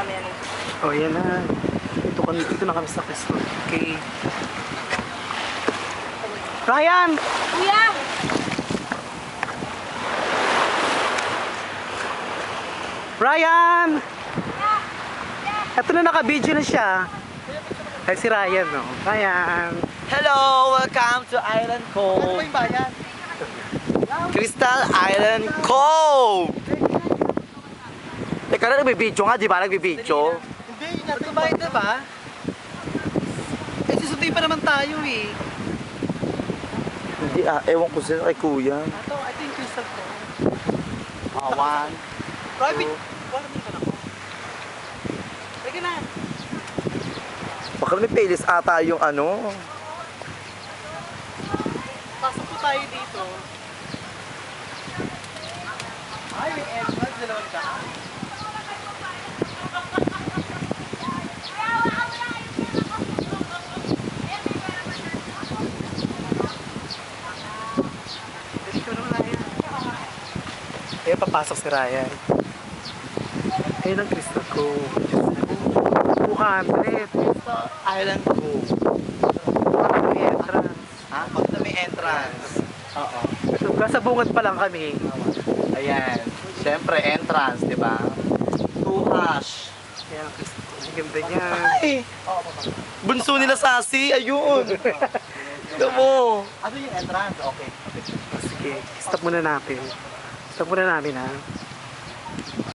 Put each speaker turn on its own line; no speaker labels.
mamaya nito.
Oh, yan na. Dito na kami sa Cristo. Okay. Ryan!
Kuya!
Ryan! Ito na, naka-video na siya. Ay, si Ryan, no? Ryan!
Hello! Welcome to Island Cove!
yung bayan?
Crystal Island Cove! Teka na, nagbibidyo nga, di ba? Nagbibidyo?
Hindi, yun natin yung bayan, diba? Eh, susundin pa naman tayo, eh.
Hindi ewan ko sila kay kuya.
Ito, I think Crystal to.
One.
Private. Wala din ka na ako. Sige na.
Baka may playlist ata yung ano.
Pasok po tayo dito. Ay, may entrance, dalawang daan. Dito naman Ryan. Ayun, papasok si Ryan. Ayun ang Crystal Cove. 200.
Island Cove.
May entrance.
Ha? Pag na may entrance.
Oo. So, nasa bungad pa lang kami.
Ayan. Siyempre, entrance, di ba? 2 hash.
Ayan ang Crystal Cove. Ang ganda niya.
Ay! Bunso nila Sasi, ayun! Ito mo!
Ano yung entrance? Okay. Sige, stop muna natin. Stop muna namin ha.